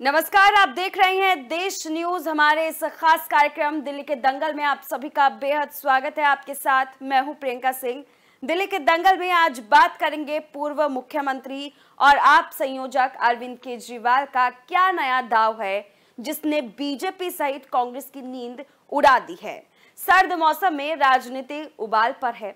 नमस्कार, आप देख रहे हैं देश न्यूज। हमारे इस खास कार्यक्रम दिल्ली के दंगल में आप सभी का बेहद स्वागत है। आपके साथ मैं हूं प्रियंका सिंह। दिल्ली के दंगल में आज बात करेंगे पूर्व मुख्यमंत्री और आप संयोजक अरविंद केजरीवाल का क्या नया दाव है जिसने बीजेपी सहित कांग्रेस की नींद उड़ा दी है। सर्द मौसम में राजनीति उबाल पर है।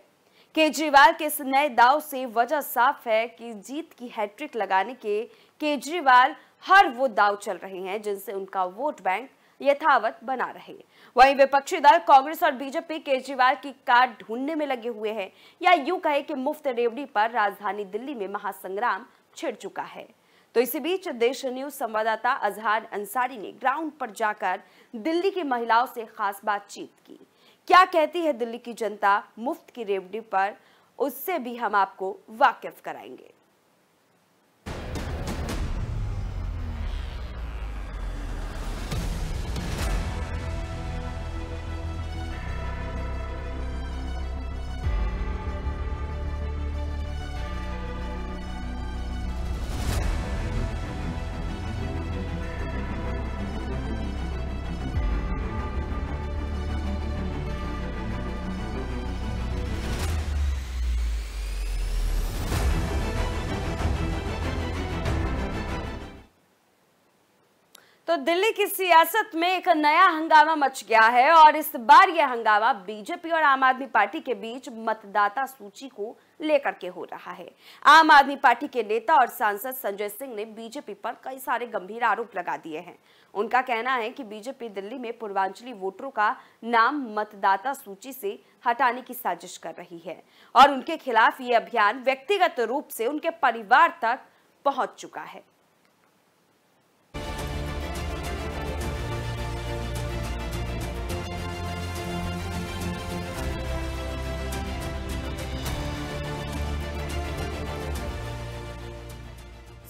केजरीवाल के इस नए दाव से वजह साफ है कि जीत की हैट्रिक लगाने के केजरीवाल हर वो दाव चल रहे हैं जिनसे उनका वोट बैंक यथावत बना रहे। वहीं विपक्षी दल कांग्रेस और बीजेपी केजरीवाल की काट ढूंढने में लगे हुए हैं, या यूं कहे कि मुफ्त रेवड़ी पर राजधानी दिल्ली में महासंग्राम छिड़ चुका है। तो इसी बीच देश न्यूज संवाददाता अजहार अंसारी ने ग्राउंड पर जाकर दिल्ली की महिलाओं से खास बातचीत की। क्या कहती है दिल्ली की जनता मुफ्त की रेवड़ी पर, उससे भी हम आपको वाकिफ कराएंगे। तो दिल्ली की सियासत में एक नया हंगामा मच गया है और इस बार यह हंगामा बीजेपी और आम आदमी पार्टी के बीच मतदाता सूची को लेकर के हो रहा है। आम आदमी पार्टी के नेता और सांसद संजय सिंह ने बीजेपी पर कई सारे गंभीर आरोप लगा दिए हैं। उनका कहना है कि बीजेपी दिल्ली में पूर्वांचली वोटरों का नाम मतदाता सूची से हटाने की साजिश कर रही है और उनके खिलाफ ये अभियान व्यक्तिगत रूप से उनके परिवार तक पहुंच चुका है।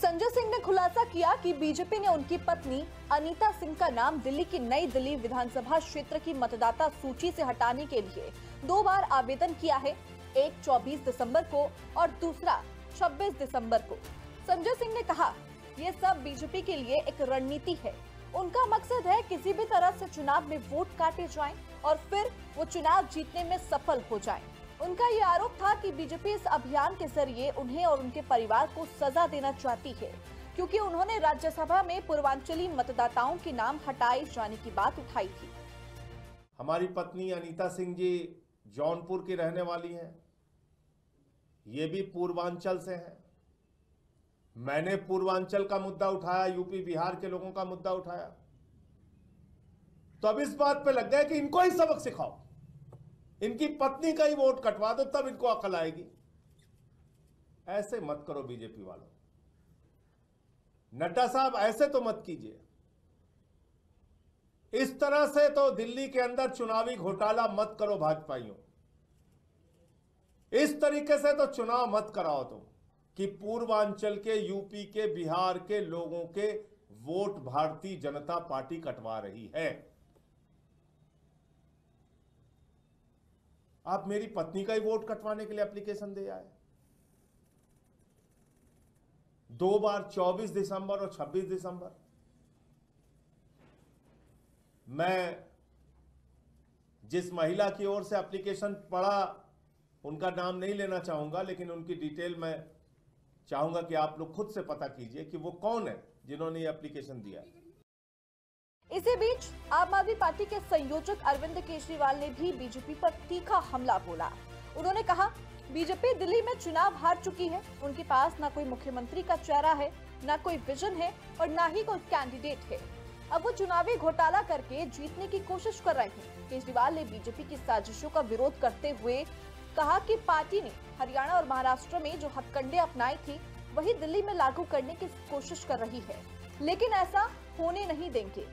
संजय सिंह ने खुलासा किया कि बीजेपी ने उनकी पत्नी अनीता सिंह का नाम दिल्ली की नई दिल्ली विधानसभा क्षेत्र की मतदाता सूची से हटाने के लिए 2 बार आवेदन किया है, एक 24 दिसंबर को और दूसरा 26 दिसंबर को। संजय सिंह ने कहा, ये सब बीजेपी के लिए एक रणनीति है। उनका मकसद है किसी भी तरह से चुनाव में वोट काटे जाएं और फिर वो चुनाव जीतने में सफल हो जाएं। उनका ये आरोप था कि बीजेपी इस अभियान के जरिए उन्हें और उनके परिवार को सजा देना चाहती है, क्योंकि उन्होंने राज्यसभा में पूर्वांचली मतदाताओं के नाम हटाए जाने की बात उठाई थी। हमारी पत्नी अनीता सिंह जी जौनपुर की रहने वाली हैं, ये भी पूर्वांचल से हैं। मैंने पूर्वांचल का मुद्दा उठाया, यूपी बिहार के लोगों का मुद्दा उठाया, तो अब इस बात पे लग गया कि इनको ही सबक सिखाओ, इनकी पत्नी का ही वोट कटवा दो, तब इनको अकल आएगी। ऐसे मत करो बीजेपी वालों, नड्डा साहब ऐसे तो मत कीजिए। इस तरह से तो दिल्ली के अंदर चुनावी घोटाला मत करो भाजपाइयों। इस तरीके से तो चुनाव मत कराओ तुम कि पूर्वांचल के, यूपी के, बिहार के लोगों के वोट भारतीय जनता पार्टी कटवा रही है। आप मेरी पत्नी का ही वोट कटवाने के लिए एप्लीकेशन दे आए। 2 बार 24 दिसंबर और 26 दिसंबर। मैं जिस महिला की ओर से एप्लीकेशन पढ़ा, उनका नाम नहीं लेना चाहूंगा, लेकिन उनकी डिटेल मैं चाहूंगा कि आप लोग खुद से पता कीजिए कि वो कौन है जिन्होंने ये एप्लीकेशन दिया। इसी बीच आम आदमी पार्टी के संयोजक अरविंद केजरीवाल ने भी बीजेपी पर तीखा हमला बोला। उन्होंने कहा, बीजेपी दिल्ली में चुनाव हार चुकी है। उनके पास ना कोई मुख्यमंत्री का चेहरा है, ना कोई विजन है और ना ही कोई कैंडिडेट है। अब वो चुनावी घोटाला करके जीतने की कोशिश कर रहे हैं। केजरीवाल ने बीजेपी की साजिशों का विरोध करते हुए कहा कि पार्टी ने हरियाणा और महाराष्ट्र में जो हथकंडे अपनाई थी, वही दिल्ली में लागू करने की कोशिश कर रही है, लेकिन ऐसा होने नहीं देंगे।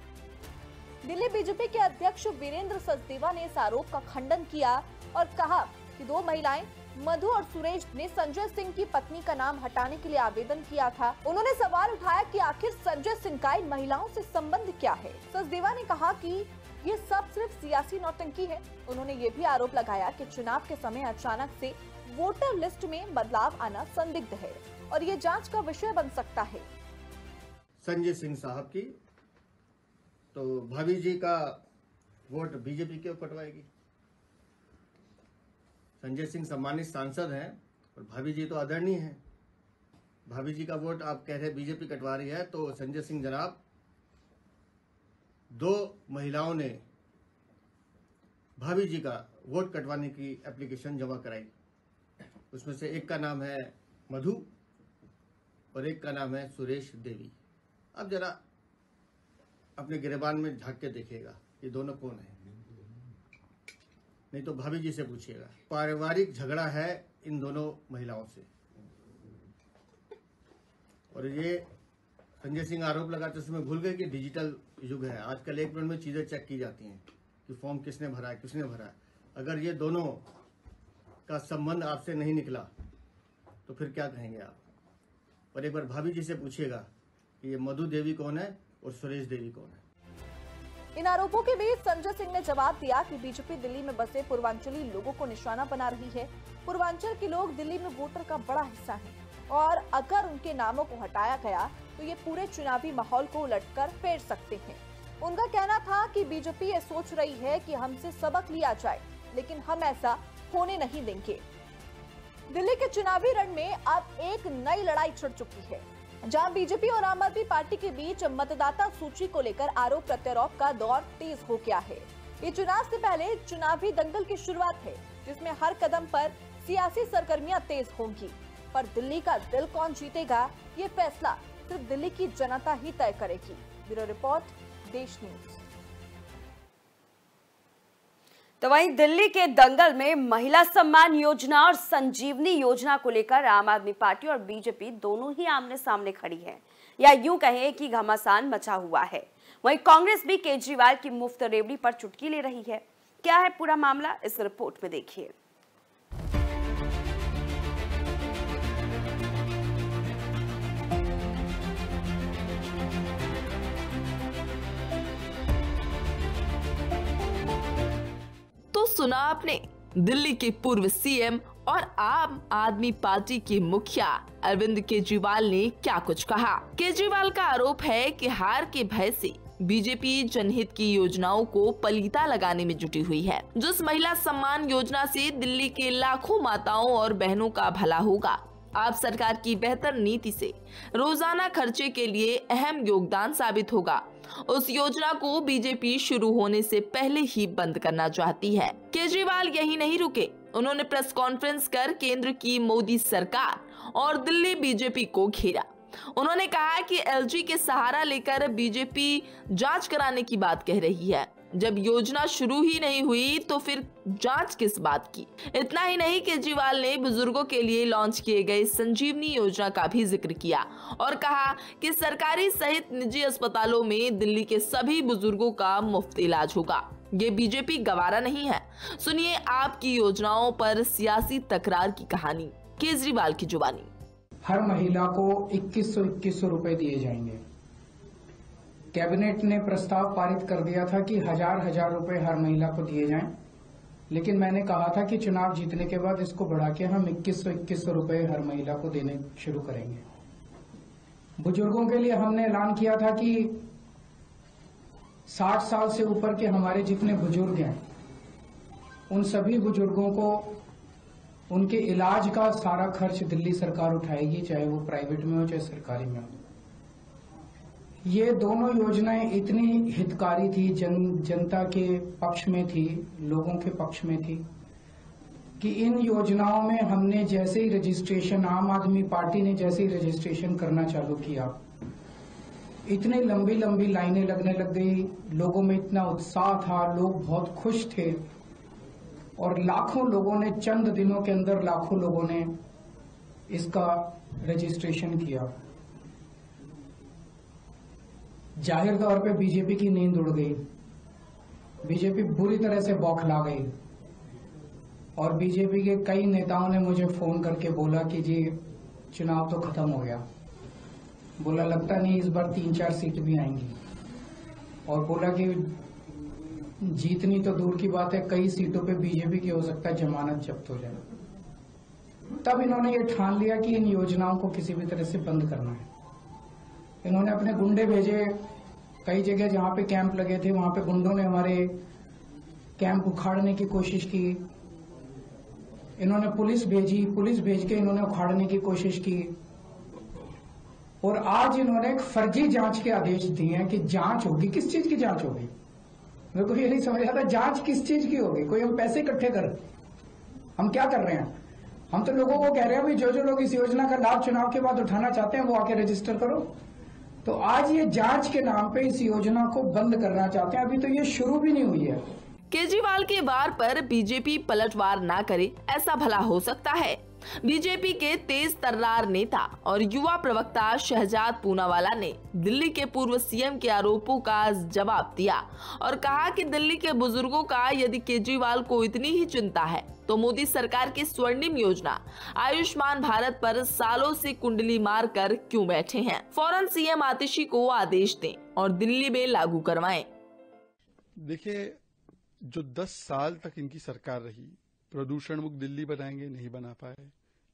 दिल्ली बीजेपी के अध्यक्ष वीरेंद्र सचदेवा ने इस आरोप का खंडन किया और कहा कि 2 महिलाएं मधु और सुरेश ने संजय सिंह की पत्नी का नाम हटाने के लिए आवेदन किया था। उन्होंने सवाल उठाया कि आखिर संजय सिंह का इन महिलाओं से संबंध क्या है। सचदेवा ने कहा कि ये सब सिर्फ सियासी नौटंकी है। उन्होंने ये भी आरोप लगाया कि चुनाव के समय अचानक से वोटर लिस्ट में बदलाव आना संदिग्ध है और ये जांच का विषय बन सकता है। संजय सिंह साहब की, तो भाभी जी का वोट बीजेपी क्यों कटवाएगी? संजय सिंह सम्मानित सांसद हैं और भाभी जी तो आदरणीय हैं। भाभी जी का वोट आप कह रहे बीजेपी कटवा रही है, तो संजय सिंह जनाब, 2 महिलाओं ने भाभी जी का वोट कटवाने की एप्लीकेशन जमा कराई। उसमें से एक का नाम है मधु और एक का नाम है सुरेश देवी। अब जरा अपने गिरेबान में झांक के देखिएगा ये दोनों कौन है, नहीं तो भाभी जी से पूछिएगा। पारिवारिक झगड़ा है इन दोनों महिलाओं से, और ये संजय सिंह आरोप लगाते समय भूल गए कि डिजिटल युग है। आजकल 1 मिनट में चीजें चेक की जाती हैं कि फॉर्म किसने भरा है, किसने भरा है। अगर ये दोनों का संबंध आपसे नहीं निकला तो फिर क्या कहेंगे आप? और एक बार भाभी जी से पूछिएगा कि ये मधु देवी कौन है और सुरेश देवी कौन है। इन आरोपों के बीच संजय सिंह ने जवाब दिया कि बीजेपी दिल्ली में बसे पूर्वांचली लोगों को निशाना बना रही है। पूर्वांचल के लोग दिल्ली में वोटर का बड़ा हिस्सा हैं और अगर उनके नामों को हटाया गया तो ये पूरे चुनावी माहौल को उलटकर फेर सकते हैं। उनका कहना था कि बीजेपी ये सोच रही है कि हमसे सबक लिया जाए, लेकिन हम ऐसा होने नहीं देंगे। दिल्ली के चुनावी रण में अब एक नई लड़ाई छिड़ चुकी है, जहां बीजेपी और आम आदमी पार्टी के बीच मतदाता सूची को लेकर आरोप प्रत्यारोप का दौर तेज हो गया है। ये चुनाव से पहले चुनावी दंगल की शुरुआत है, जिसमें हर कदम पर सियासी सरगर्मियां तेज होंगी। पर दिल्ली का दिल कौन जीतेगा, ये फैसला सिर्फ दिल्ली की जनता ही तय करेगी। ब्यूरो रिपोर्ट, देश न्यूज। तो वहीं दिल्ली के दंगल में महिला सम्मान योजना और संजीवनी योजना को लेकर आम आदमी पार्टी और बीजेपी दोनों ही आमने सामने खड़ी है, या यूं कहें कि घमासान मचा हुआ है। वहीं कांग्रेस भी केजरीवाल की मुफ्त रेवड़ी पर चुटकी ले रही है। क्या है पूरा मामला, इस रिपोर्ट में देखिए। तो सुना आपने, दिल्ली के पूर्व सीएम और आम आदमी पार्टी के मुखिया अरविंद केजरीवाल ने क्या कुछ कहा। केजरीवाल का आरोप है कि हार के भय से बीजेपी जनहित की योजनाओं को पलीता लगाने में जुटी हुई है। जिस महिला सम्मान योजना से दिल्ली के लाखों माताओं और बहनों का भला होगा, आप सरकार की बेहतर नीति से रोजाना खर्चे के लिए अहम योगदान साबित होगा। उस योजना को बीजेपी शुरू होने से पहले ही बंद करना चाहती है। केजरीवाल यही नहीं रुके, उन्होंने प्रेस कॉन्फ्रेंस कर केंद्र की मोदी सरकार और दिल्ली बीजेपी को घेरा। उन्होंने कहा कि एलजी के सहारा लेकर बीजेपी जांच कराने की बात कह रही है। जब योजना शुरू ही नहीं हुई तो फिर जांच किस बात की। इतना ही नहीं, केजरीवाल ने बुजुर्गों के लिए लॉन्च किए गए संजीवनी योजना का भी जिक्र किया और कहा कि सरकारी सहित निजी अस्पतालों में दिल्ली के सभी बुजुर्गों का मुफ्त इलाज होगा। ये बीजेपी गवारा नहीं है। सुनिए आपकी योजनाओं पर सियासी तकरार की कहानी, केजरीवाल की जुबानी। हर महिला को 2100 रुपए दिए जाएंगे। कैबिनेट ने प्रस्ताव पारित कर दिया था कि हजार रुपए हर महिला को दिए जाएं, लेकिन मैंने कहा था कि चुनाव जीतने के बाद इसको बढ़ा के हम 2100 रुपए हर महिला को देने शुरू करेंगे। बुजुर्गों के लिए हमने ऐलान किया था कि 60 साल से ऊपर के हमारे जितने बुजुर्ग हैं, उन सभी बुजुर्गों को उनके इलाज का सारा खर्च दिल्ली सरकार उठाएगी, चाहे वो प्राइवेट में हो चाहे सरकारी में हो। ये दोनों योजनाएं इतनी हितकारी थी, जनता के पक्ष में थी, लोगों के पक्ष में थी कि इन योजनाओं में हमने जैसे ही रजिस्ट्रेशन, आम आदमी पार्टी ने जैसे ही रजिस्ट्रेशन करना चालू किया, इतनी लंबी लंबी लाइनें लगने लग गई। लोगों में इतना उत्साह था, लोग बहुत खुश थे और लाखों लोगों ने, चंद दिनों के अंदर लाखों लोगों ने इसका रजिस्ट्रेशन किया। जाहिर तौर पे बीजेपी की नींद उड़ गई, बीजेपी बुरी तरह से बौखला गई और बीजेपी के कई नेताओं ने मुझे फोन करके बोला कि जी चुनाव तो खत्म हो गया। बोला लगता नहीं इस बार 3-4 सीट भी आएंगी, और बोला कि जीतनी तो दूर की बात है, कई सीटों पे बीजेपी की हो सकता है जमानत जब्त हो जाए। तब इन्होंने ये ठान लिया कि इन योजनाओं को किसी भी तरह से बंद करना है। इन्होंने अपने गुंडे भेजे, कई जगह जहां पे कैंप लगे थे वहां पे गुंडों ने हमारे कैंप उखाड़ने की कोशिश की। इन्होंने पुलिस भेजी, पुलिस भेज के इन्होंने उखाड़ने की कोशिश की। और आज इन्होंने एक फर्जी जांच के आदेश दिए हैं कि जांच होगी। किस चीज की जांच होगी? मेरे को ये नहीं समझ आता, जांच किस चीज की होगी? कोई हम पैसे इकट्ठे कर, हम क्या कर रहे हैं? हम तो लोगों को कह रहे हैं भी जो जो लोग इस योजना का लाभ चुनाव के बाद उठाना चाहते हैं वो आके रजिस्टर करो। तो आज ये जांच के नाम पे इस योजना को बंद करना चाहते हैं। अभी तो ये शुरू भी नहीं हुई है। केजरीवाल के वार पर बीजेपी पलटवार ना करे, ऐसा भला हो सकता है? बीजेपी के तेज तर्रार नेता और युवा प्रवक्ता शहजाद पूनावाला ने दिल्ली के पूर्व सीएम के आरोपों का जवाब दिया और कहा कि दिल्ली के बुजुर्गों का यदि केजरीवाल को इतनी ही चिंता है तो मोदी सरकार की स्वर्णिम योजना आयुष्मान भारत पर सालों से कुंडली मार कर क्यों बैठे हैं? फौरन सीएम आतिशी को आदेश दें और दिल्ली में लागू करवाएं। देखिए, जो 10 साल तक इनकी सरकार रही, प्रदूषण मुक्त दिल्ली बनाएंगे, नहीं बना पाए।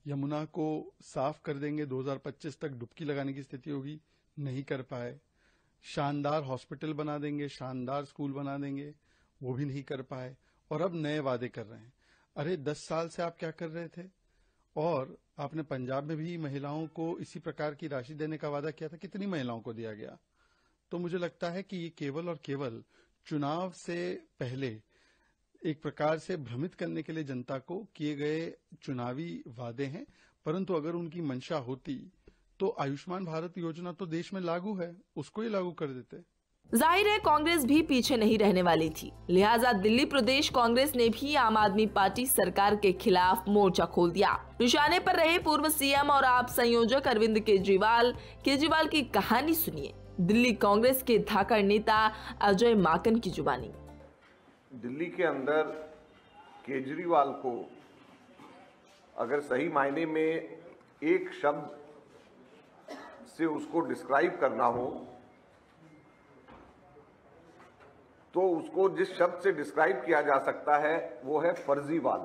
यमुना को साफ कर देंगे, 2025 तक डुबकी लगाने की स्थिति होगी, नहीं कर पाए। शानदार हॉस्पिटल बना देंगे, शानदार स्कूल बना देंगे, वो भी नहीं कर पाए। और अब नए वादे कर रहे हैं। अरे 10 साल से आप क्या कर रहे थे? और आपने पंजाब में भी महिलाओं को इसी प्रकार की राशि देने का वादा किया था, कितनी महिलाओं को दिया गया? तो मुझे लगता है कि ये केवल और केवल चुनाव से पहले एक प्रकार से भ्रमित करने के लिए जनता को किए गए चुनावी वादे हैं। परंतु अगर उनकी मंशा होती तो आयुष्मान भारत योजना तो देश में लागू है, उसको ही लागू कर देते। जाहिर है कांग्रेस भी पीछे नहीं रहने वाली थी, लिहाजा दिल्ली प्रदेश कांग्रेस ने भी आम आदमी पार्टी सरकार के खिलाफ मोर्चा खोल दिया। निशाने पर रहे पूर्व सीएम और आप संयोजक अरविंद केजरीवाल की कहानी सुनिए दिल्ली कांग्रेस के धाकड़ नेता अजय माकन की जुबानी। दिल्ली के अंदर केजरीवाल को अगर सही मायने में एक शब्द से उसको डिस्क्राइब करना हो तो उसको जिस शब्द से डिस्क्राइब किया जा सकता है वो है फर्जीवाल।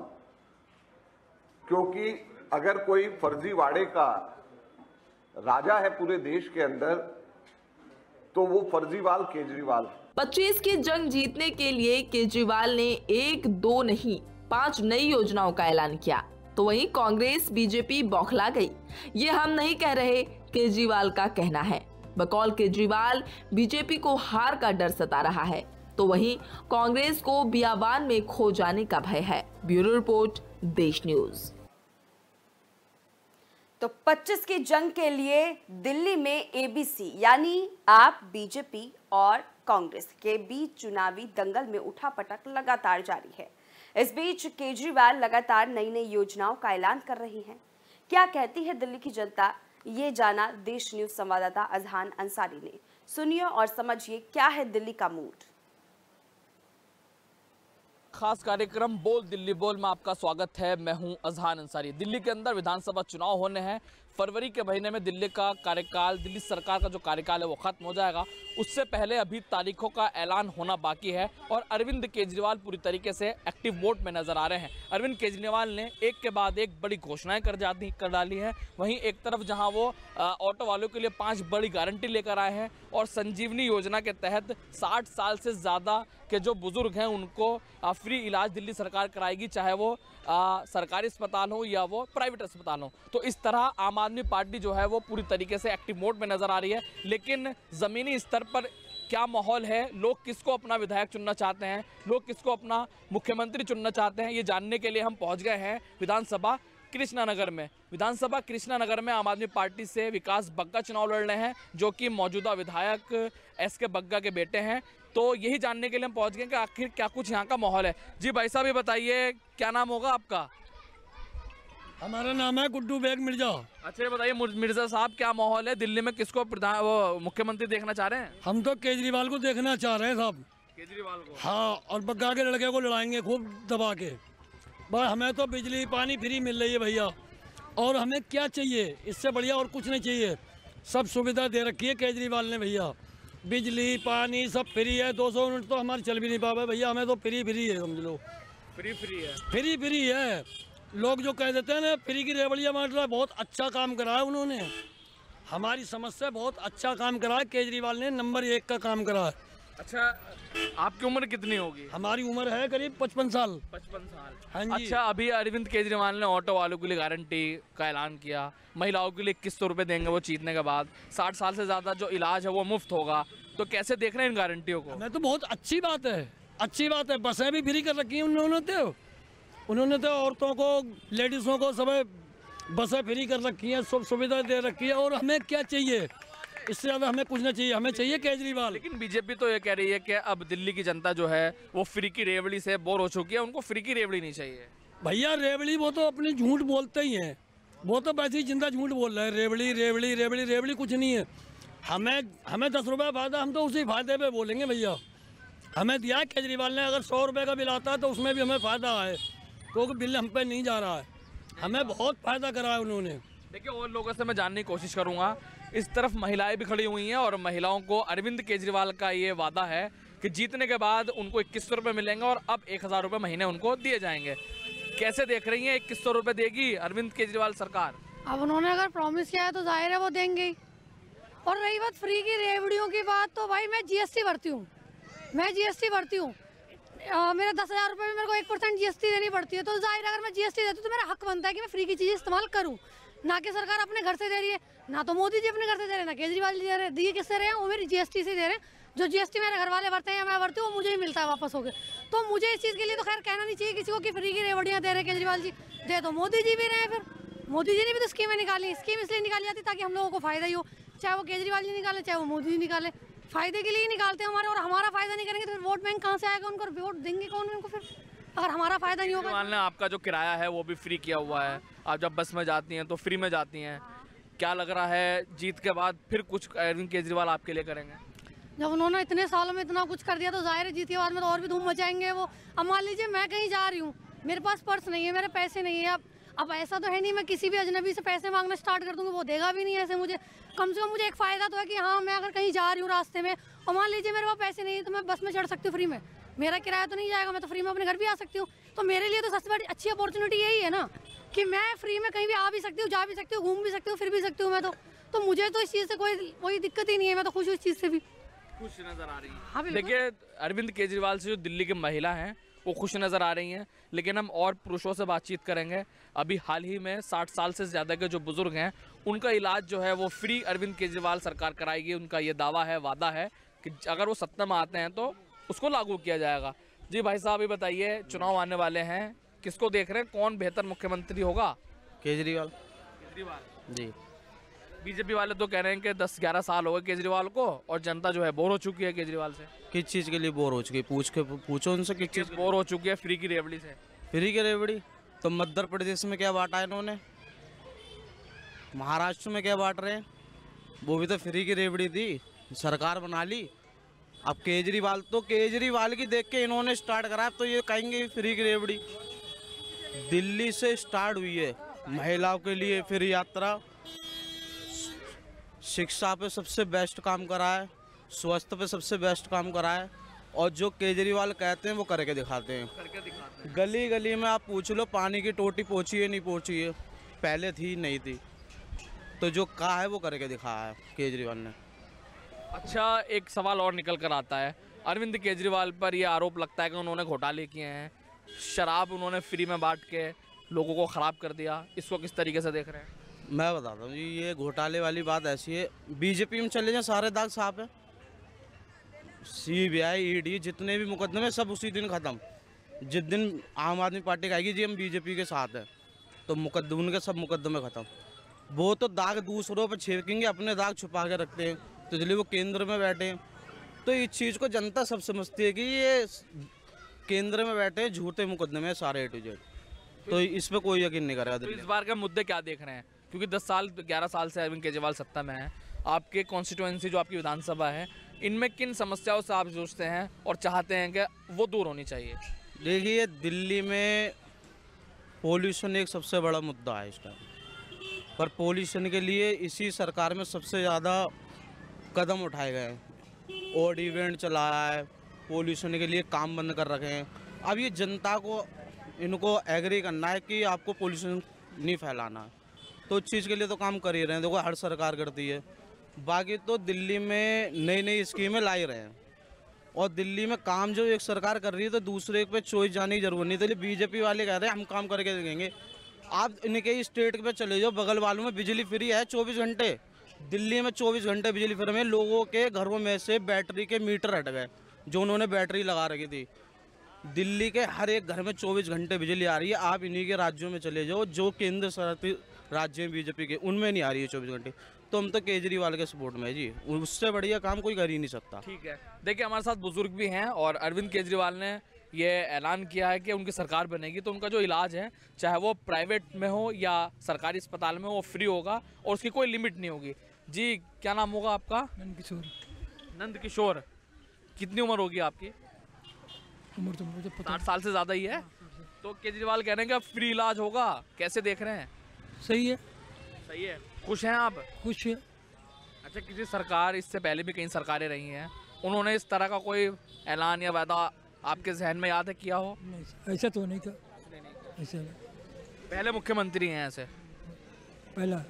क्योंकि अगर कोई फर्जीवाड़े का राजा है पूरे देश के अंदर तो वो फर्जीवाल केजरीवाल है। 25 की जंग जीतने के लिए केजरीवाल ने 1, 2 नहीं 5 नई योजनाओं का ऐलान किया, तो वहीं कांग्रेस बीजेपी बौखला गई। ये हम नहीं कह रहे, केजरीवाल का कहना है। बकौल केजरीवाल बीजेपी को हार का डर सता रहा है, तो वहीं कांग्रेस को बियाबान में खो जाने का भय है। ब्यूरो रिपोर्ट, देश न्यूज। तो 25 की जंग के लिए दिल्ली में एबीसी यानी आप, बीजेपी और कांग्रेस के बीच चुनावी दंगल में उठापटक लगातार जारी है। इस बीच केजरीवाल लगातार नई नई योजनाओं का ऐलान कर रही हैं। क्या कहती है दिल्ली की जनता, ये जाना देश न्यूज संवाददाता अजहान अंसारी ने। सुनिए और समझिए क्या है दिल्ली का मूड। खास कार्यक्रम बोल दिल्ली बोल में आपका स्वागत है। मैं हूं अजहान अंसारी। दिल्ली के अंदर विधानसभा चुनाव होने हैं। फरवरी के महीने में दिल्ली का कार्यकाल, दिल्ली सरकार का जो कार्यकाल है वो खत्म हो जाएगा। उससे पहले अभी तारीखों का ऐलान होना बाकी है और अरविंद केजरीवाल पूरी तरीके से एक्टिव मोड में नजर आ रहे हैं। अरविंद केजरीवाल ने एक के बाद एक बड़ी घोषणाएं कर डाली हैं। वहीं एक तरफ जहां वो ऑटो वालों के लिए 5 बड़ी गारंटी लेकर आए हैं और संजीवनी योजना के तहत 60 साल से ज़्यादा के जो बुजुर्ग हैं उनको फ्री इलाज दिल्ली सरकार कराएगी, चाहे वो सरकारी अस्पताल हो या वो प्राइवेट अस्पताल हो। तो इस तरह आम आदमी पार्टी जो है वो पूरी तरीके से एक्टिव मोड में नजर आ रही है। लेकिन ज़मीनी स्तर पर क्या माहौल है, लोग किसको अपना विधायक चुनना चाहते हैं, लोग किसको अपना मुख्यमंत्री चुनना चाहते हैं, ये जानने के लिए हम पहुंच गए हैं विधानसभा कृष्णानगर में। विधानसभा कृष्णानगर में आम आदमी पार्टी से विकास बग्गा चुनाव लड़ रहे हैं, जो कि मौजूदा विधायक एसके बग्गा के बेटे हैं। तो यही जानने के लिए हम पहुंच गए कि आखिर क्या कुछ यहाँ का माहौल है। जी भाई साहब, ये बताइए क्या नाम होगा आपका? हमारा नाम है गुड्डू बेग मिर्जा। अच्छा, ये बताइए मिर्जा साहब, क्या माहौल है दिल्ली में, किसको मुख्यमंत्री देखना चाह रहे हैं? हम तो केजरीवाल को देखना चाह रहे हैं साहब। केजरीवाल को? हाँ, और बग्गा के लड़के को लड़ाएंगे खूब दबा के। बस हमें तो बिजली पानी फ्री मिल रही है भैया, और हमें क्या चाहिए इससे बढ़िया, और कुछ नहीं चाहिए। सब सुविधा दे रखी है केजरीवाल ने भैया, बिजली पानी सब फ्री है। 200 यूनिट तो हमारे चल भी नहीं पावे भैया, हमें तो फ्री है, समझ लो। फ्री है। लोग जो कह देते हैं ना फ्री की रेवड़ियाँ बांट रहा है, बहुत अच्छा काम करा है उन्होंने। हमारी समस्या बहुत अच्छा काम करा है केजरीवाल ने, नंबर 1 का काम करा है। अच्छा, आपकी उम्र कितनी होगी? हमारी उम्र है करीब 55 साल। 55 साल। हाँ जी। अच्छा, अभी अरविंद केजरीवाल ने ऑटो वालों के लिए गारंटी का ऐलान किया, महिलाओं के लिए 2100 रुपये देंगे वो जीतने के बाद, 60 साल से ज़्यादा जो इलाज है वो मुफ्त होगा। तो कैसे देख रहे हैं इन गारंटियों को? मैं तो बहुत अच्छी बात है, अच्छी बात है। बसें भी फ्री कर रखी हैं उन्होंने तो औरतों को, लेडीज़ों को सब बसें फ्री कर रखी हैं, सब सुविधा दे रखी है। और हमें क्या चाहिए? इससे ज़्यादा हमें कुछ नहीं चाहिए, हमें चाहिए केजरीवाल। लेकिन बीजेपी तो ये कह रही है कि अब दिल्ली की जनता जो है वो फ्री की रेवड़ी से बोर हो चुकी है, उनको फ्री की रेवड़ी नहीं चाहिए। भैया रेवड़ी वो तो अपनी झूठ बोलते ही हैं, वो तो वैसे ही जिंदा झूठ बोल रहे हैं। रेवड़ी रेवड़ी रेवड़ी रेवड़ी कुछ नहीं है। हमें 10 रुपये फायदा, हम तो उसी फायदे पे बोलेंगे भैया। हमें दिया केजरीवाल ने, अगर 100 रुपये का बिल आता है तो उसमें भी हमें फ़ायदा है, क्योंकि बिल हम पे नहीं जा रहा है। हमें बहुत फ़ायदा करा है उन्होंने। देखिए, और लोगों से मैं जानने की कोशिश करूंगा। इस तरफ महिलाएं भी खड़ी हुई हैं और महिलाओं को अरविंद केजरीवाल का ये वादा है कि जीतने के बाद उनको 2100 रुपये मिलेंगे और अब 1000 रुपये महीने उनको दिए जाएंगे। कैसे देख रही हैं, 2100 रुपये देगी अरविंद केजरीवाल सरकार? अब उन्होंने अगर प्रॉमिस किया है तो जाहिर है वो देंगे ही। और रही बात फ्री की रेवड़ियों की बात, तो भाई मैं जीएसटी भरती हूँ, मेरे 10,000 रुपये में मेरे को 1% जीएसटी देनी पड़ती है। तो जाहिर है अगर मैं जीएसटी देती हूँ तो मेरा हक बनता है कि मैं फ्री की चीज़ें इस्तेमाल करूँ। ना कि सरकार अपने घर से दे रही है, ना तो मोदी जी अपने घर से दे रहे हैं, ना केजरीवाल जी दे रहे हैं। दिए किससे रहे हैं? वो मेरी जीएसटी से दे रहे हैं। जो जीएसटी मेरे घर वाले भरते हैं या मैं भरती हूँ, वो मुझे ही मिलता है वापस होकर। तो मुझे इस चीज़ के लिए तो खैर कहना नहीं चाहिए किसी को कि फ्री की रेवड़ियाँ दे रहे केजरीवाल जी। दे तो मोदी जी भी रहे हैं, फिर मोदी जी ने भी तो स्कीमें निकाली। स्कीम इसलिए निकाली जाती ताकि हम लोगों को फायदा ही हो, चाहे वो केजरीवाल जी निकाले चाहे वो मोदी जी निकाले। फायदे के लिए ही निकालते हैं हमारे, और हमारा फायदा नहीं करेंगे तो फिर वोट बैंक कहाँ से आएगा? उनको वोट देंगे कौन उनको फिर, अगर हमारा फायदा नहीं होगा? केजरीवाल ने आपका जो किराया है वो भी फ्री किया हुआ है, आप जब बस में जाती हैं तो फ्री में जाती हैं। क्या लग रहा है जीत के बाद फिर कुछ अरविंद केजरीवाल आपके लिए करेंगे? जब उन्होंने इतने सालों में इतना कुछ कर दिया तो जाहिर है जीत के बाद में तो और भी धूम मचाएंगे वो। अब मान लीजिए मैं कहीं जा रही हूँ, मेरे पास पर्स नहीं है, मेरे पैसे नहीं है। अब ऐसा तो है नहीं मैं किसी भी अजनबी से पैसे मांगना स्टार्ट कर दूंगी, वो देगा भी नहीं ऐसे मुझे। कम से कम मुझे एक फ़ायदा तो है कि हाँ, मैं अगर कहीं जा रही हूँ रास्ते में और मान लीजिए मेरे पास पैसे नहीं है तो मैं बस में चढ़ सकती हूँ फ्री में, मेरा किराया तो नहीं जाएगा, मैं तो फ्री में अपने घर भी आ सकती हूँ। तो मेरे लिए तो सबसे बड़ी अच्छी अपॉर्चुनिटी यही है ना कि मैं फ्री में कहीं भी आ भी सकती हूँ, जा भी सकती हूँ, घूम भी सकती हूँ, फिर भी सकती हूँ मैं तो मुझे तो इस चीज़ से कोई दिक्कत ही नहीं है। मैं तो खुश हूँ इस चीज़ से भी, खुश नजर आ रही है। हाँ, देखिए, अरविंद केजरीवाल से जो दिल्ली की महिला हैं वो खुश नज़र आ रही हैं, लेकिन हम और पुरुषों से बातचीत करेंगे। अभी हाल ही में 60 साल से ज़्यादा के जो बुज़ुर्ग हैं उनका इलाज जो है वो फ्री अरविंद केजरीवाल सरकार कराएगी। उनका ये दावा है, वादा है कि अगर वो सत्ता में आते हैं तो उसको लागू किया जाएगा। जी भाई साहब, ये बताइए, चुनाव आने वाले हैं, किसको देख रहे हैं, कौन बेहतर मुख्यमंत्री होगा? केजरीवाल जी। बीजेपी वाले तो कह रहे हैं कि 10-11 साल हो गए केजरीवाल को और जनता जो है बोर हो चुकी है केजरीवाल से। किस चीज़ के लिए बोर हो चुकी है? पूछो उनसे किस चीज़ बोर हो चुकी है? फ्री की रेवड़ी से। फ्री की रेवड़ी तो मध्य प्रदेश में क्या बांटा है इन्होंने, महाराष्ट्र में क्या बांट रहे हैं? वो भी तो फ्री की रेवड़ी थी, सरकार बना ली। अब केजरीवाल की देख के इन्होंने स्टार्ट करा, तो ये कहेंगे फ्री की रेवड़ी। दिल्ली से स्टार्ट हुई है महिलाओं के लिए फ्री यात्रा, शिक्षा पे सबसे बेस्ट काम करा है, स्वास्थ्य पे सबसे बेस्ट काम करा है, और जो केजरीवाल कहते हैं वो करके दिखाते हैं। गली गली में आप पूछ लो पानी की टोटी पहुंची है नहीं पहुंची है, पहले थी नहीं थी, तो जो कहा है वो करके दिखाया है केजरीवाल ने। अच्छा, एक सवाल और निकल कर आता है, अरविंद केजरीवाल पर ये आरोप लगता है कि उन्होंने घोटाले किए हैं, शराब उन्होंने फ्री में बांट के लोगों को ख़राब कर दिया। इसको किस तरीके से देख रहे हैं? मैं बताता हूँ जी, ये घोटाले वाली बात ऐसी है, बीजेपी में चले जाए सारे दाग साफ है। सीबीआई, ईडी जितने भी मुकदमे सब उसी दिन ख़त्म। जिस दिन आम आदमी पार्टी कहेगी जी हम बीजेपी के साथ हैं, तो उनके सब मुकदमे ख़त्म। वो तो दाग दूसरों पर छेकेंगे, अपने दाग छुपा के रखते हैं, तो इसलिए वो केंद्र में बैठे हैं। तो इस चीज़ को जनता सब समझती है कि ये केंद्र में बैठे हैं, झूठे मुकदमे सारे A to Z, तो इस पर कोई यकीन नहीं करेगा। तो इस बार के मुद्दे क्या देख रहे हैं? क्योंकि 10-11 साल से अरविंद केजरीवाल सत्ता में है, आपके कॉन्स्टिट्यूएंसी जो आपकी विधानसभा है, इनमें किन समस्याओं से आप जूझते हैं और चाहते हैं कि वो दूर होनी चाहिए? देखिए, दिल्ली में पॉल्यूशन एक सबसे बड़ा मुद्दा है इस टाइम पर। पॉल्यूशन के लिए इसी सरकार में सबसे ज़्यादा कदम उठाए गए हैं, ऑड इवेंट चलाया है, पॉल्यूशन के लिए काम बंद कर रखे हैं। अब ये जनता को इनको एग्री करना है कि आपको पॉल्यूशन नहीं फैलाना है, तो उस चीज़ के लिए तो काम कर ही रहे हैं, देखो हर सरकार करती है। बाकी तो दिल्ली में नई नई स्कीमें ला ही रहे हैं, और दिल्ली में काम जो एक सरकार कर रही है तो दूसरे पे चॉइस जाने की जरूरत नहीं। तो बीजेपी वाले कह रहे हैं हम काम करके देंगे। आप इनके स्टेट पे चले जाओ, बगल वालों में बिजली फ्री है 24 घंटे। दिल्ली में 24 घंटे बिजली फ्री में लोगों के घरों में से बैटरी के मीटर हट गए, जो उन्होंने बैटरी लगा रखी थी। दिल्ली के हर एक घर में 24 घंटे बिजली आ रही है। आप इन्हीं के राज्यों में चले जाओ जो केंद्र शासित राज्य में बीजेपी के, उनमें नहीं आ रही है 24 घंटे। तो हम तो केजरीवाल के सपोर्ट में है जी, उससे बढ़िया काम कोई कर ही नहीं सकता। ठीक है, देखिए हमारे साथ बुजुर्ग भी हैं और अरविंद केजरीवाल ने ये ऐलान किया है कि उनकी सरकार बनेगी तो उनका जो इलाज है, चाहे वो प्राइवेट में हो या सरकारी अस्पताल में, वो फ्री होगा और उसकी कोई लिमिट नहीं होगी। जी, क्या नाम होगा आपका? नंद किशोर। कितनी उम्र होगी आपकी? उम्र तो मुझे पता 60 साल से ज़्यादा ही है। तो केजरीवाल कह रहे हैं कि अब फ्री इलाज होगा, कैसे देख रहे हैं? सही है। सही है, खुश हैं आप? खुश है। अच्छा, किसी सरकार, इससे पहले भी कई सरकारें रही हैं, उन्होंने इस तरह का कोई ऐलान या वादा आपके जहन में याद है किया हो? नहीं, ऐसा तो नहीं था। ऐसा नहीं। पहले मुख्यमंत्री हैं ऐसे? पहला।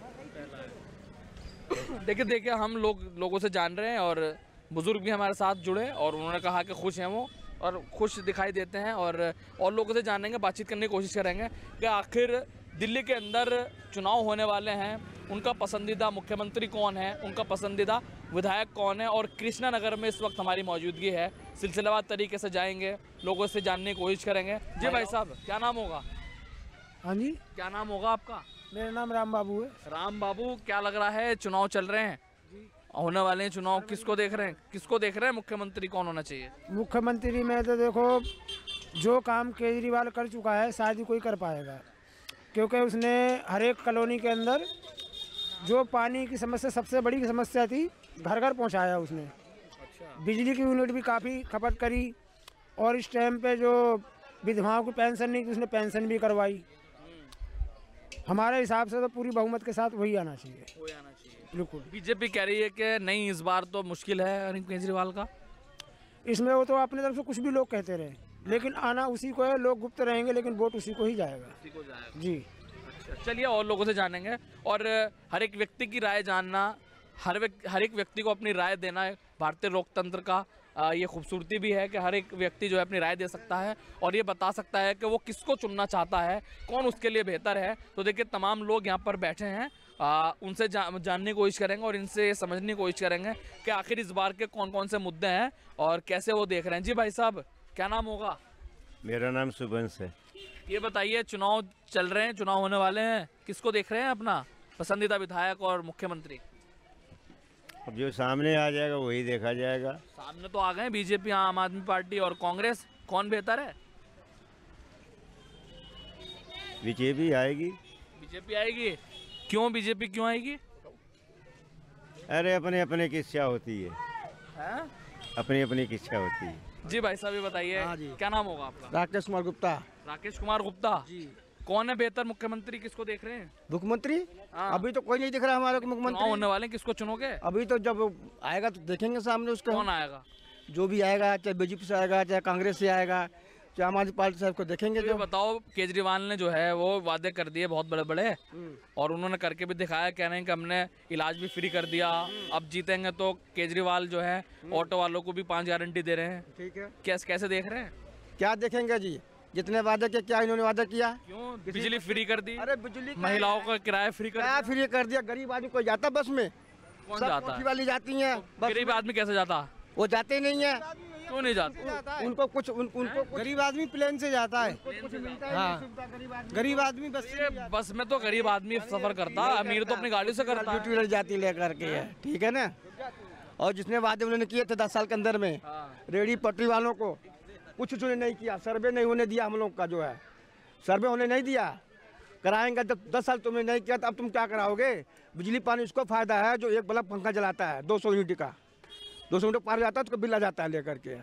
देखिए हम लोगों से जान रहे हैं और बुजुर्ग भी हमारे साथ जुड़े और उन्होंने कहा कि खुश हैं वो और खुश दिखाई देते हैं, और लोगों से जानेंगे, बातचीत करने की कोशिश करेंगे कि आखिर दिल्ली के अंदर चुनाव होने वाले हैं, उनका पसंदीदा मुख्यमंत्री कौन है, उनका पसंदीदा विधायक कौन है। और कृष्णा नगर में इस वक्त हमारी मौजूदगी है, सिलसिलेवार तरीके से जाएंगे, लोगों से जानने की कोशिश करेंगे। जी भाई साहब, क्या नाम होगा? हाँ जी, क्या नाम होगा आपका? मेरा नाम राम बाबू है। राम बाबू, क्या लग रहा है, चुनाव चल रहे हैं, होने वाले हैं चुनाव, किसको देख रहे हैं? किसको देख रहे हैं मुख्यमंत्री कौन होना चाहिए? मुख्यमंत्री में तो देखो, जो काम केजरीवाल कर चुका है शायद ही कोई कर पाएगा, क्योंकि उसने हर एक कॉलोनी के अंदर जो पानी की समस्या, सबसे बड़ी समस्या थी, घर घर पहुंचाया उसने। बिजली की यूनिट भी काफ़ी खपत करी, और इस टाइम पे जो विधवाओं की पेंशन नहीं थी, उसने पेंशन भी करवाई। हमारे हिसाब से तो पूरी बहुमत के साथ वही आना चाहिए। बिल्कुल। बीजेपी कह रही है कि नहीं, इस बार तो मुश्किल है अरविंद केजरीवाल का। इसमें वो तो अपने तरफ से कुछ भी लोग कहते रहे, लेकिन आना उसी को है। लोग गुप्त रहेंगे लेकिन वोट उसी को ही जाएगा। जी, अच्छा, चलिए और लोगों से जानेंगे, और हर एक व्यक्ति की राय जानना, हर एक व्यक्ति को अपनी राय देना भारतीय लोकतंत्र का ये खूबसूरती भी है कि हर एक व्यक्ति जो है अपनी राय दे सकता है और ये बता सकता है कि वो किसको चुनना चाहता है, कौन उसके लिए बेहतर है। तो देखिए तमाम लोग यहाँ पर बैठे हैं, उनसे जानने की कोशिश करेंगे और इनसे समझने की कोशिश करेंगे कि आखिर इस बार के कौन कौन से मुद्दे हैं और कैसे वो देख रहे हैं। जी भाई साहब, क्या नाम होगा? मेरा नाम सुबंश है। ये बताइए, चुनाव चल रहे हैं, चुनाव होने वाले हैं, किसको देख रहे हैं अपना पसंदीदा विधायक और मुख्यमंत्री? अब जो सामने आ जाएगा वही देखा जाएगा। सामने तो आ गए बीजेपी, आम आदमी पार्टी और कांग्रेस, कौन बेहतर है? बीजेपी आएगी। बीजेपी आएगी? क्यों बीजेपी क्यों आएगी? अरे अपने अपने की इच्छा होती है, अपनी अपनी की इच्छा होती है। जी भाई साहब, ये बताइए, क्या नाम होगा आपका? राकेश कुमार गुप्ता। राकेश कुमार गुप्ता जी। कौन है बेहतर मुख्यमंत्री, किसको देख रहे हैं? मुख्यमंत्री अभी तो कोई नहीं दिख रहा हमारे को। मुख्यमंत्री होने वाले, किसको चुनोगे? अभी तो जब आएगा तो देखेंगे सामने उसका। कौन आएगा? जो भी आएगा, चाहे बीजेपी से आएगा, चाहे कांग्रेस से आएगा, चाहे आम आदमी पार्टी से, को देखेंगे। तो बताओ, केजरीवाल ने जो है वो वादे कर दिए बहुत बड़े बड़े, और उन्होंने करके भी दिखाया, कह रहे हैं कि हमने इलाज भी फ्री कर दिया, अब जीतेंगे तो केजरीवाल जो है ऑटो वालों को भी 5 गारंटी दे रहे हैं। ठीक है, कैसे देख रहे हैं? क्या देखेंगे जी, जितने वादे किए, क्या इन्होंने वादा किया? क्यों? बिजली फ्री कर दी। अरे बिजली, महिलाओं का किराया फ्री कर दिया। गरीब आदमी कोई जाता बस में? कौन जाता है? वाली जाती है। गरीब आदमी कैसे जाता? वो जाते ही नहीं है। क्यों नहीं जाते? उनको कुछ गरीब आदमी प्लेन से जाता है। गरीब आदमी बस में तो गरीब आदमी सफर करता, अमीर तो अपनी गाड़ी से करता है। टू जाती लेकर के है, ठीक है ना। और जितने वादे उन्होंने किए थे 10 साल के अंदर में, रेहड़ी पटरी वालों को कुछ उन्होंने नहीं किया। सर्वे नहीं होने दिया, हम लोग का जो है सर्वे होने नहीं दिया। कराएंगे जब 10 साल तुमने नहीं किया तो अब तुम क्या कराओगे? बिजली पानी उसको फायदा है जो एक बल्ब पंखा जलाता है, 200 यूनिट का, 200 यूनिट पार जाता है तो बिल आ जाता है लेकर के।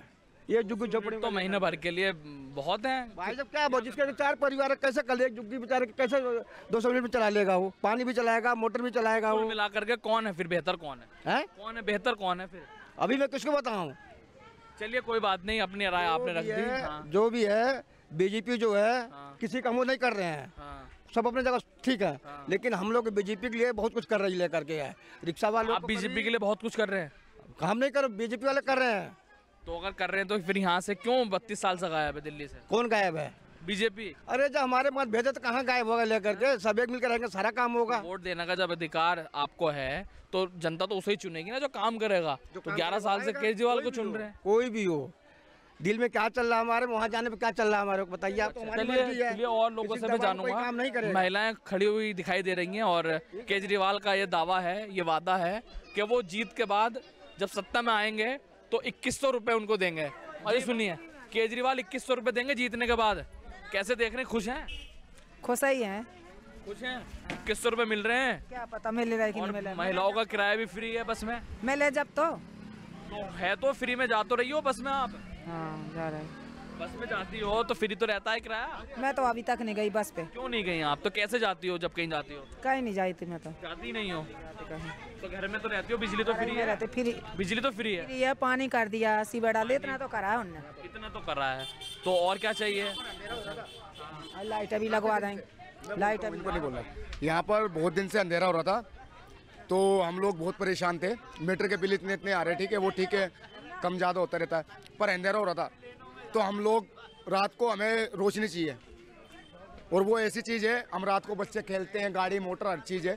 ये झुग्गी झोपड़ी तो महीने भर के लिए बहुत है भाई। जब क्या जिसके 4 परिवार कैसे कल एक झुग्गी बेचारे कैसे 200 यूनिट में चला लेगा? वो पानी भी चलाएगा, मोटर भी चलाएगा। वो मिला करके कौन है फिर बेहतर, कौन है? कौन है बेहतर, कौन है फिर? अभी मैं किसको बताऊँ? चलिए कोई बात नहीं, अपनी राय आपने रख दी। जो भी है, बीजेपी जो है किसी का मुँह नहीं कर रहे हैं। सब अपने जगह ठीक है, लेकिन हम लोग बीजेपी के लिए बहुत कुछ कर रही लेकर के है। रिक्शा वाले आप बीजेपी के लिए बहुत कुछ कर रहे हैं? हम नहीं कर, बीजेपी वाले कर रहे हैं। तो अगर कर रहे हैं तो फिर यहाँ से क्यों 32 साल से गायब है दिल्ली से? कौन गायब है? बीजेपी। अरे जब हमारे मत भेजे तो कहाँ गायब होगा लेकर के, सब एक मिलकर रहेंगे, सारा काम होगा। वोट देने का जब अधिकार आपको है तो जनता तो उसे ही चुनेगी ना जो काम करेगा। तो 11 साल से केजरीवाल को चुन रहे हैं। कोई भी हो, दिल में क्या चल रहा है हमारे, वहाँ जाने पे क्या चल रहा है हमारे को बताइए आप। तो चलिए और लोगों से भी जानूंगा। महिलाएं खड़ी हुई दिखाई दे रही हैं और केजरीवाल का ये दावा है, ये वादा है कि वो जीत के बाद जब सत्ता में आएंगे तो 2100 रुपए उनको देंगे। और सुनिए, केजरीवाल 2100 रुपए देंगे जीतने के बाद। कैसे देख रहे हैं, खुश हैं? खुश ही हैं। खुश हैं? 2100 रुपए मिल रहे हैं? क्या पता मिल रहा है कि नहीं मिल रहा है। महिलाओं का किराया भी फ्री है बस में। मिले जब तो है तो फ्री में जा तो रही हो बस में आप? हाँ जा रहे। बस में जाती हो तो फ्री तो रहता है किराया? मैं तो अभी तक नहीं गई बस पे। क्यों नहीं गई आप? तो कैसे जाती हो जब कहीं जाती हो? कहीं नहीं जाती मैं तो। जाती नहीं हो? तो घर में तो रहती हो, बिजली तो फ्री है? रहते फ्री, बिजली तो फ्री है। फ्री है, पानी कर दिया, सीवर डाले, इतना तो करा है उनने। इतना तो करा है, तो और क्या चाहिए? लाइट भी लगवा देंगे। लाइट अभी नहीं बोला। यहाँ पर बहुत दिन से अंधेरा हो रहा था तो हम लोग बहुत परेशान थे। मीटर के बिल इतने आ रहे, ठीक है वो ठीक है, कम ज़्यादा होता रहता है, पर अंधेरा हो रहा था तो हम लोग रात को, हमें रोशनी चाहिए। और वो ऐसी चीज़ है, हम रात को बच्चे खेलते हैं, गाड़ी मोटर हर चीज़ है,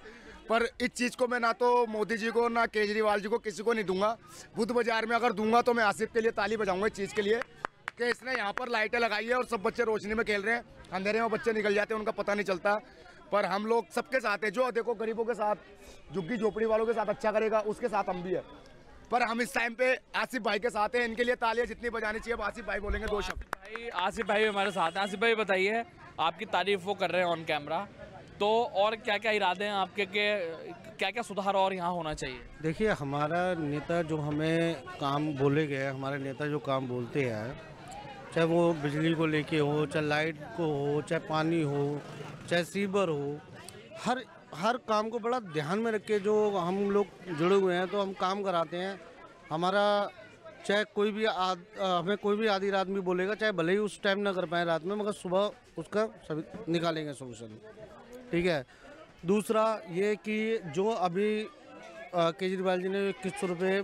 पर इस चीज़ को मैं ना तो मोदी जी को ना केजरीवाल जी को किसी को नहीं दूंगा। बुद्ध बाजार में अगर दूंगा तो मैं आसिफ के लिए ताली बजाऊंगा इस चीज़ के लिए कि इसने यहाँ पर लाइटें लगाई है और सब बच्चे रोशनी में खेल रहे हैं। अंधेरे में बच्चे निकल जाते हैं, उनका पता नहीं चलता। पर हम लोग सबके साथ हैं, जो देखो गरीबों के साथ, झुग्गी झोपड़ी वालों के साथ अच्छा करेगा उसके साथ हम भी है। पर हम इस टाइम पे आसिफ भाई के साथ हैं, इनके लिए तालियां जितनी बजानी चाहिए। अब आसिफ भाई बोलेंगे दो शब्द। आसिफ भाई हमारे साथ हैं। आसिफ भाई बताइए, आपकी तारीफ वो कर रहे हैं ऑन कैमरा, तो और क्या क्या इरादे हैं आपके, क्या क्या सुधार और यहाँ होना चाहिए? देखिए, हमारा नेता जो हमें काम बोले गए, हमारे नेता जो काम बोलते हैं, चाहे वो बिजली को लेके हो, चाहे लाइट को हो, चाहे पानी हो, चाहे सीवर हो, हर काम को बड़ा ध्यान में रख के जो हम लोग जुड़े हुए हैं तो हम काम कराते हैं। हमारा चाहे कोई भी हमें कोई भी आधी रात में बोलेगा, चाहे भले ही उस टाइम ना कर पाए रात में, मगर सुबह उसका सभी निकालेंगे सोल्यूशन, ठीक है। दूसरा ये कि जो अभी केजरीवाल जी ने 2100 रुपये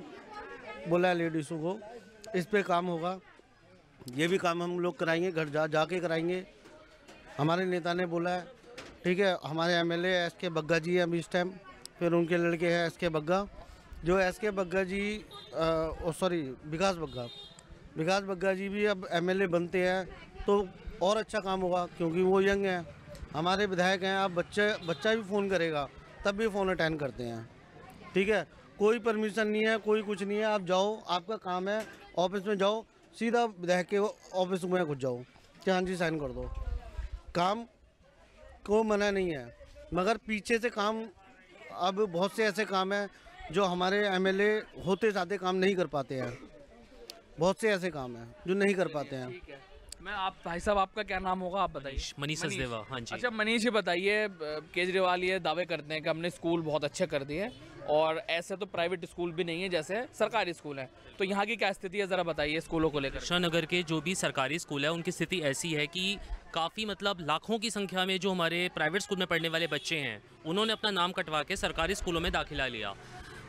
बोला है लेडीज़ों को, इस पे काम होगा। ये भी काम हम लोग कराएंगे, घर जाके कराएंगे। हमारे नेता ने बोला है, ठीक है। हमारे एमएलए एसके बग्गा जी हैं अभी इस टाइम, फिर उनके लड़के हैं एसके बग्गा, जो एसके बग्गा जी विकास बग्गा जी भी अब एमएलए बनते हैं तो और अच्छा काम होगा, क्योंकि वो यंग हैं, हमारे विधायक हैं। अब बच्चा भी फ़ोन करेगा तब भी फ़ोन अटेंड करते हैं, ठीक है। कोई परमिशन नहीं है, कोई कुछ नहीं है, आप जाओ, आपका काम है, ऑफिस में जाओ, सीधा विधायक के ऑफिस में घुस जाओ कि हाँ जी साइन कर दो। काम को मना नहीं है, मगर पीछे से काम, अब बहुत से ऐसे काम हैं जो हमारे एमएलए होते जाते काम नहीं कर पाते हैं। बहुत से ऐसे काम हैं जो नहीं कर पाते हैं। मैं आप भाई साहब, आपका क्या नाम होगा, आप बताइए। मनीष सचदेवा। हाँ जी। अच्छा मनीष जी बताइए, केजरीवाल ये दावे करते हैं कि हमने स्कूल बहुत अच्छे कर दिए और ऐसे तो प्राइवेट स्कूल भी नहीं है जैसे सरकारी स्कूल है, तो यहाँ की क्या स्थिति है, ज़रा बताइए स्कूलों को लेकर। कृष्णानगर के जो भी सरकारी स्कूल है उनकी स्थिति ऐसी है कि काफ़ी लाखों की संख्या में जो हमारे प्राइवेट स्कूल में पढ़ने वाले बच्चे हैं उन्होंने अपना नाम कटवा के सरकारी स्कूलों में दाखिला लिया।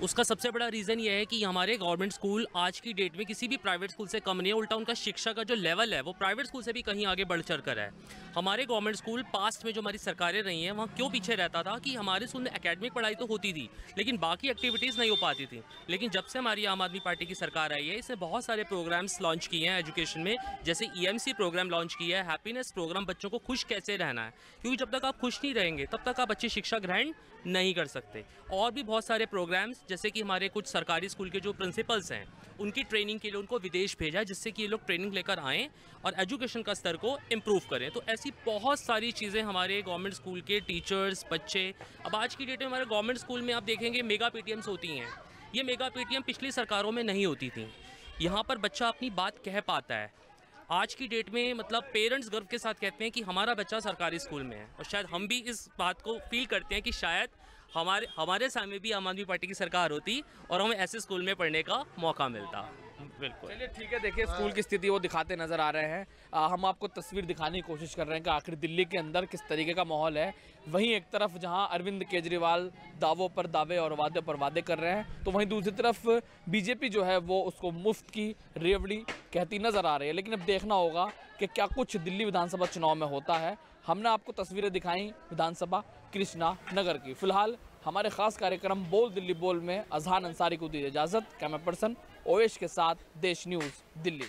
उसका सबसे बड़ा रीज़न ये है कि हमारे गवर्नमेंट स्कूल आज की डेट में किसी भी प्राइवेट स्कूल से कम नहीं है, उल्टा उनका शिक्षा का जो लेवल है वो प्राइवेट स्कूल से भी कहीं आगे बढ़ चढ़ कर है। हमारे गवर्नमेंट स्कूल पास्ट में जो हमारी सरकारें रही हैं वहाँ क्यों पीछे रहता था कि हमारे स्कूल में एकेडमिक पढ़ाई तो होती थी लेकिन बाकी एक्टिविटीज़ नहीं हो पाती थी। लेकिन जब से हमारी आम आदमी पार्टी की सरकार आई है, इसने बहुत सारे प्रोग्राम्स लॉन्च किए हैं एजुकेशन में, जैसे EMC प्रोग्राम लॉन्च किया है, हैप्पीनेस प्रोग्राम, बच्चों को खुश कैसे रहना है, क्योंकि जब तक आप खुश नहीं रहेंगे तब तक आप अच्छी शिक्षा ग्रहण नहीं कर सकते। और भी बहुत सारे प्रोग्राम्स, जैसे कि हमारे कुछ सरकारी स्कूल के जो प्रिंसिपल्स हैं उनकी ट्रेनिंग के लिए उनको विदेश भेजा है, जिससे कि ये लोग ट्रेनिंग लेकर आएँ और एजुकेशन का स्तर को इम्प्रूव करें। तो ऐसी बहुत सारी चीज़ें हमारे गवर्नमेंट स्कूल के टीचर्स, बच्चे, अब आज की डेट में हमारे गवर्नमेंट स्कूल में आप देखेंगे मेगा PTMs होती हैं। ये मेगा PTM पिछली सरकारों में नहीं होती थी। यहाँ पर बच्चा अपनी बात कह पाता है। आज की डेट में पेरेंट्स गर्व के साथ कहते हैं कि हमारा बच्चा सरकारी स्कूल में है, और शायद हम भी इस बात को फील करते हैं कि शायद हमारे सामने भी आम आदमी पार्टी की सरकार होती और हमें ऐसे स्कूल में पढ़ने का मौका मिलता। बिल्कुल। चलिए ठीक है, देखिए स्कूल की स्थिति वो दिखाते नजर आ रहे हैं। हम आपको तस्वीर दिखाने की कोशिश कर रहे हैं कि आखिर दिल्ली के अंदर किस तरीके का माहौल है। वहीं एक तरफ जहां अरविंद केजरीवाल दावों पर दावे और वादे पर वादे कर रहे हैं, तो वहीं दूसरी तरफ बीजेपी जो है वो उसको मुफ्त की रेवड़ी कहती नजर आ रही है। लेकिन अब देखना होगा कि क्या कुछ दिल्ली विधानसभा चुनाव में होता है। हमने आपको तस्वीरें दिखाई विधानसभा कृष्णा नगर की। फिलहाल हमारे खास कार्यक्रम बोल दिल्ली बोल में अजहान अंसारी को दी इजाजत। कैमरा पर्सन ओएश के साथ देश न्यूज़ दिल्ली।